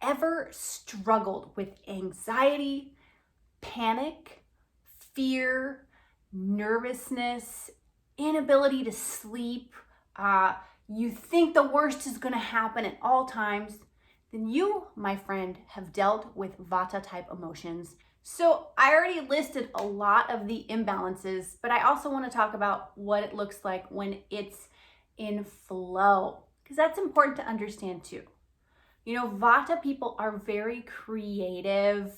ever struggled with anxiety, panic, fear, nervousness, inability to sleep, you think the worst is going to happen at all times, then you, my friend, have dealt with vata type emotions. So I already listed a lot of the imbalances, but I also want to talk about what it looks like when it's in flow, because that's important to understand too. You know, vata people are very creative.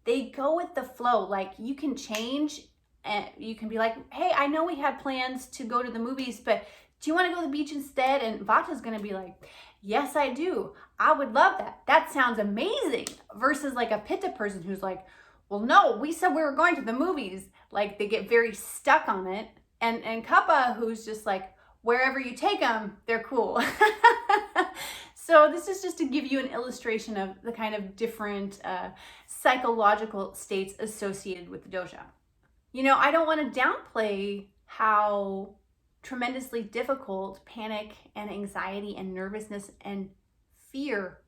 They go with the flow. Like, you can change and you can be like, hey, I know we had plans to go to the movies, but do you want to go to the beach instead? And vata's going to be like, yes, I do. I would love that. That sounds amazing. Versus like a pitta person who's like, well, no, we said we were going to the movies. Like, they get very stuck on it. And kapha, who's just like, wherever you take them, they're cool. So this is just to give you an illustration of the kind of different psychological states associated with the dosha. You know, I don't want to downplay how tremendously difficult panic and anxiety and nervousness and fear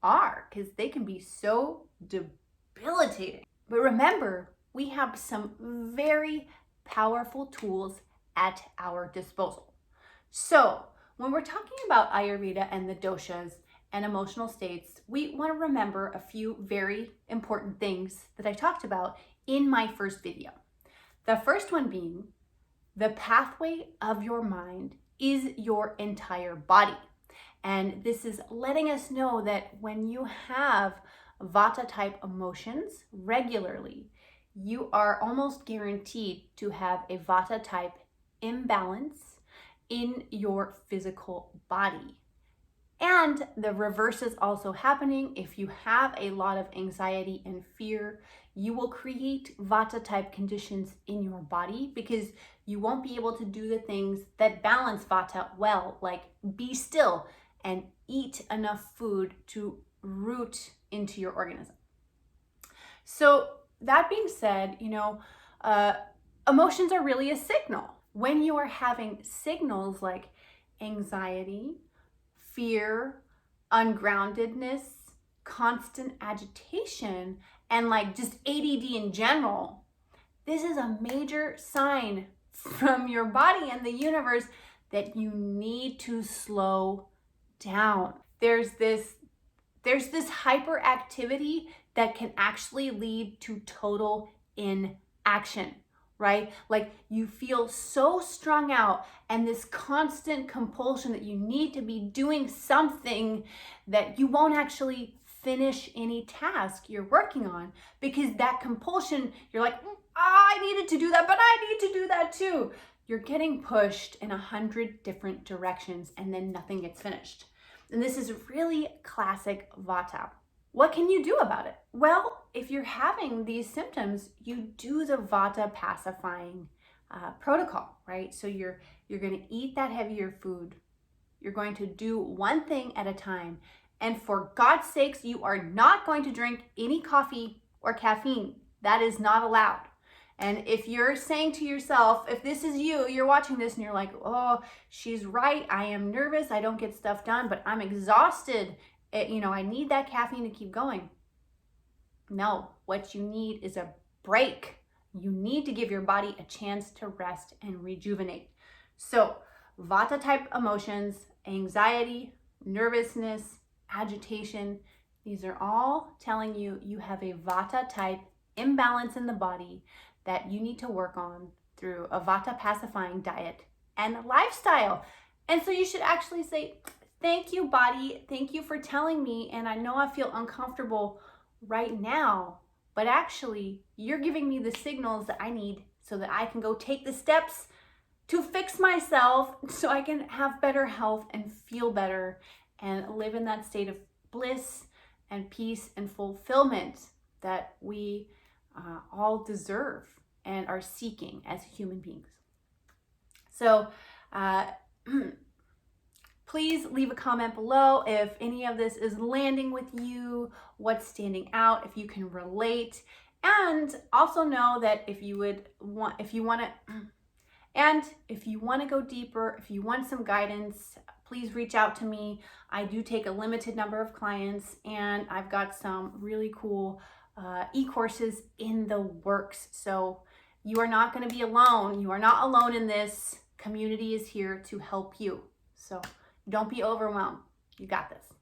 are, because they can be so debilitating. But remember, we have some very powerful tools at our disposal. So when we're talking about Ayurveda and the doshas and emotional states, we want to remember a few very important things that I talked about in my first video. The first one being, the pathway of your mind is your entire body. And this is letting us know that when you have vata type emotions regularly, you are almost guaranteed to have a vata type imbalance in your physical body. And the reverse is also happening. If you have a lot of anxiety and fear, you will create vata type conditions in your body because you won't be able to do the things that balance vata well, like be still and eat enough food to root into your organism. So that being said, you know, emotions are really a signal. When you are having signals like anxiety, fear, ungroundedness, constant agitation, and like just ADD in general, this is a major sign from your body and the universe that you need to slow down. There's this hyperactivity that can actually lead to total inaction, right? Like, you feel so strung out and this constant compulsion that you need to be doing something that you won't actually finish any task you're working on, because that compulsion, you're like, I needed to do that, but I need to do that too. You're getting pushed in 100 different directions and then nothing gets finished. And this is really classic vata. What can you do about it? Well, if you're having these symptoms, you do the vata pacifying protocol, right? So you're going to eat that heavier food. You're going to do one thing at a time. And for God's sakes, you are not going to drink any coffee or caffeine. That is not allowed. And if you're saying to yourself, if this is you, you're watching this and you're like, oh, she's right. I am nervous. I don't get stuff done, but I'm exhausted. I need that caffeine to keep going. No, what you need is a break. You need to give your body a chance to rest and rejuvenate. So vata type emotions, anxiety, nervousness, agitation, these are all telling you you have a vata type imbalance in the body that you need to work on through a vata pacifying diet and lifestyle. And so you should actually say, thank you, body. Thank you for telling me. And I know I feel uncomfortable right now, but actually you're giving me the signals that I need so that I can go take the steps to fix myself so I can have better health and feel better and live in that state of bliss and peace and fulfillment that we all deserve and are seeking as human beings. So please leave a comment below if any of this is landing with you, what's standing out, if you can relate. And also know that if you want to go deeper, if you want some guidance, please reach out to me. I do take a limited number of clients, and I've got some really cool e-courses in the works. So you are not going to be alone. You are not alone in this. Community is here to help you. So don't be overwhelmed. You got this.